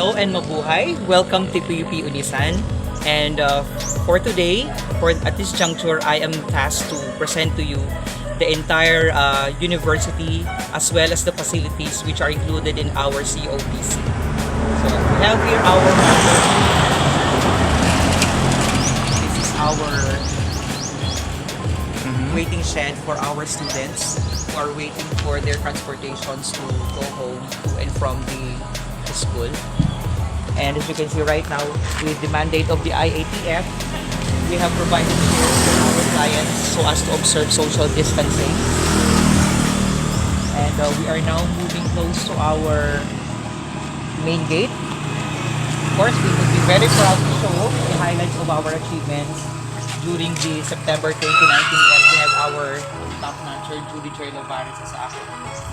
Hello and mabuhay. Welcome to Pup Unisan. And for today, at this juncture, I am tasked to present to you the entire university as well as the facilities which are included in our COPC. So we have here our this is our waiting shed for our students who are waiting for their transportations to go home to and from the school. And as you can see right now, with the mandate of the IATF, we have provided chairs for our clients so as to observe social distancing. And we are now moving close to our main gate. Of course, we would be very proud to show the highlights of our achievements during the September 2019 and we have our top notcher, Judy Lovares as academics.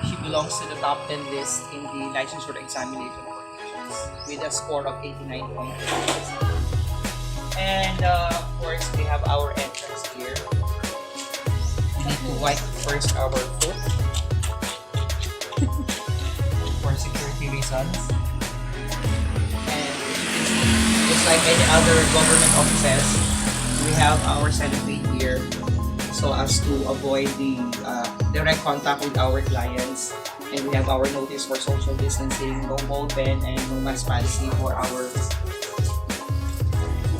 She belongs to the top 10 list in the licensure examination with a score of 89.8%. And of course, we have our entrance here. We need to wipe first our foot for security reasons. And just like any other government offices, we have our cellophane here so as to avoid the direct contact with our clients. And we have our notice for social distancing, no ball pen, and no mask policy for our.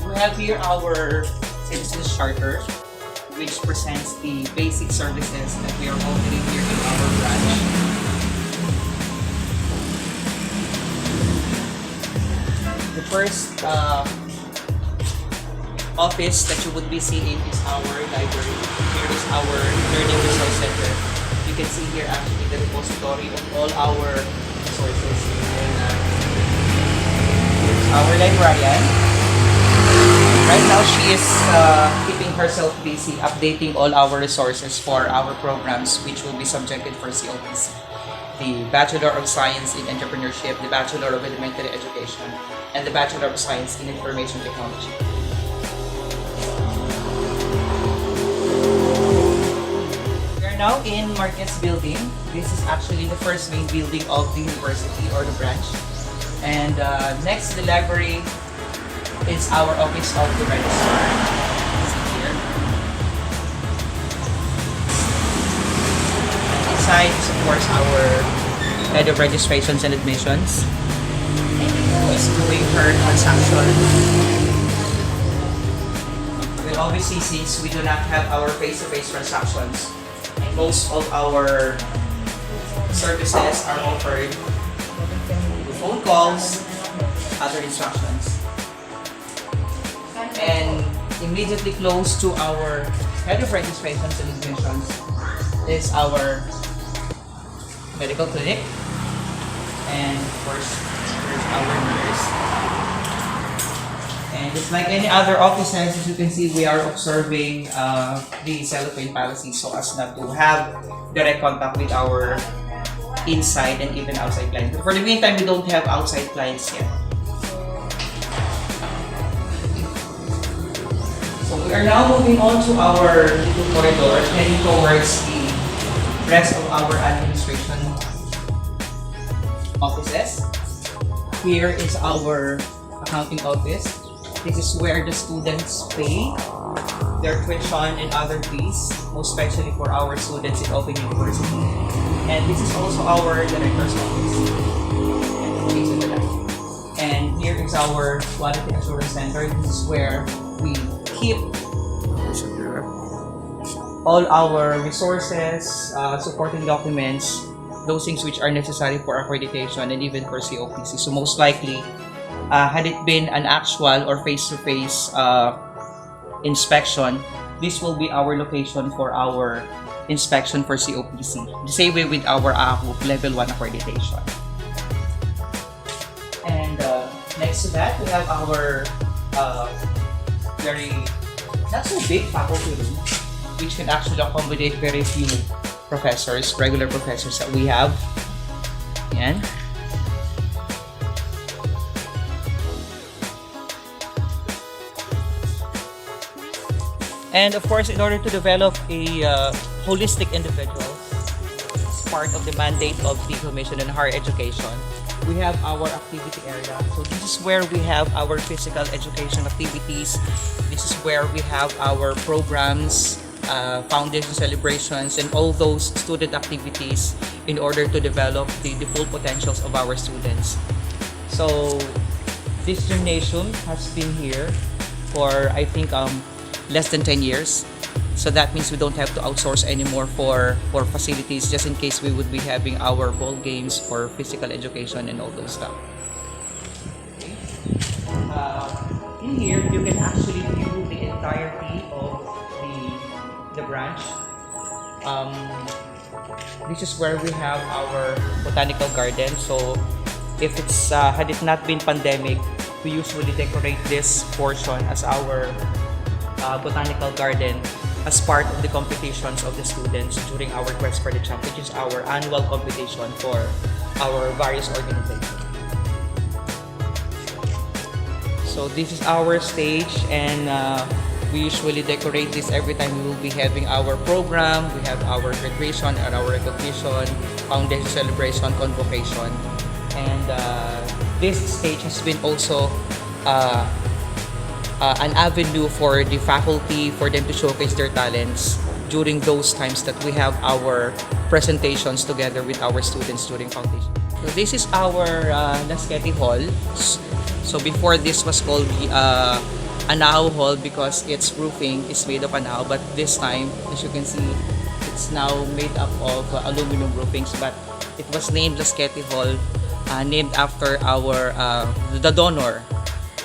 We have here our Citizens Charter, which presents the basic services that we are offering here in our branch. The first office that you would be seeing is our library. Here is our Learning Resource Center. You can see here actually the repository of all our resources. Here's our librarian. Right now she is keeping herself busy updating all our resources for our programs which will be subjected for COPC. The Bachelor of Science in Entrepreneurship, the Bachelor of Elementary Education, and the Bachelor of Science in Information Technology. Now in Marquez building. This is actually the first main building of the university or the branch. And next to the library is our office of the registrar. See here. And inside is of course our head of registrations and admissions. Who is doing her transaction. Well, obviously since we do not have our face-to-face transactions, most of our services are offered with phone calls, other instructions. And immediately close to our head of registrations and admissions is our medical clinic. And of course, there's our nurse. And just like any other offices, as you can see, we are observing the cellophane policy so as not to have direct contact with our inside and even outside clients. But for the meantime, we don't have outside clients yet. So we are now moving on to our little corridor, heading towards the rest of our administration offices. Here is our accounting office. This is where the students pay their tuition and other fees, most especially for our students in Open University. And this is also our director's office. And here is our Quality Assurance Center. This is where we keep all our resources, supporting documents, those things which are necessary for accreditation and even for COPC. So most likely, had it been an actual or face-to-face inspection, this will be our location for our inspection for COPC. The same way with our AHU Level 1 accreditation. And next to that, we have our very not so big faculty room, which can actually accommodate very few professors, regular professors that we have. Yan. And of course, in order to develop a holistic individual, as part of the mandate of the Commission on Higher Education, we have our activity area. So this is where we have our physical education activities. This is where we have our programs, foundation celebrations, and all those student activities in order to develop the full potentials of our students. So this gymnasium has been here for I think less than 10 years. So that means we don't have to outsource anymore for facilities, just in case we would be having our ball games for physical education and all those stuff. Okay. In here, you can actually view the entirety of the branch. This is where we have our botanical garden. So if it's had it not been pandemic, we usually decorate this portion as our botanical garden as part of the competitions of the students during our Quest for the Champ, which is our annual competition for our various organizations. So this is our stage, and we usually decorate this every time we will be having our program. We have our graduation and our recognition, foundation celebration, convocation. And this stage has been also an avenue for the faculty for them to showcase their talents during those times that we have our presentations together with our students during foundation. So this is our Lasqueti Hall. So before this was called the Anao Hall because its roofing is made of Anao, but this time, as you can see, it's now made up of aluminum roofings, but it was named Lasqueti Hall, named after our the donor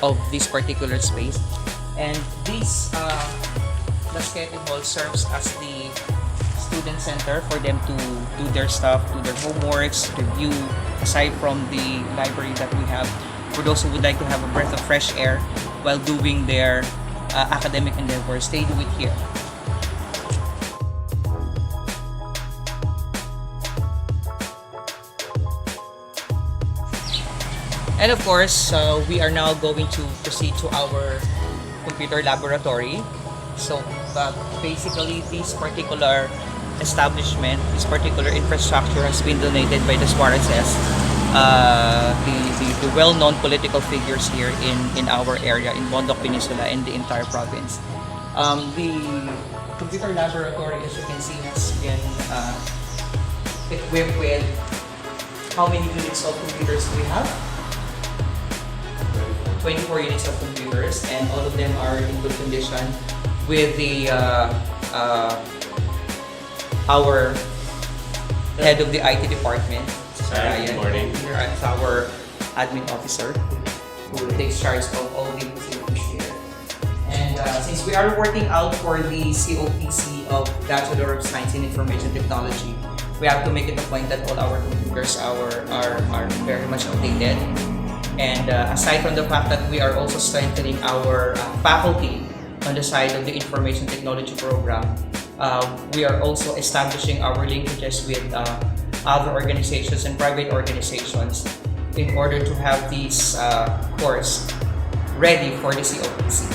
of this particular space. And this Lasqueti Hall serves as the student center for them to do their stuff, do their homeworks, review, aside from the library that we have, for those who would like to have a breath of fresh air while doing their academic endeavors, they do it here. And of course, we are now going to proceed to our computer laboratory. So basically, this particular establishment, this particular infrastructure has been donated by the Suarezes, the well-known political figures here in our area, in Bondok Peninsula and the entire province. The computer laboratory, as you can see, has been equipped with how many units of computers do we have? 24 units of computers, and all of them are in good condition with the our head of the IT department, Ryan. Good morning. Here as our admin officer who takes charge of all the facilities here. And since we are working out for the COPC of Bachelor of Science in Information Technology, we have to make it a point that all our computers are very much outdated. And aside from the fact that we are also strengthening our faculty on the side of the information technology program, we are also establishing our linkages with other organizations and private organizations in order to have these course ready for the COPC.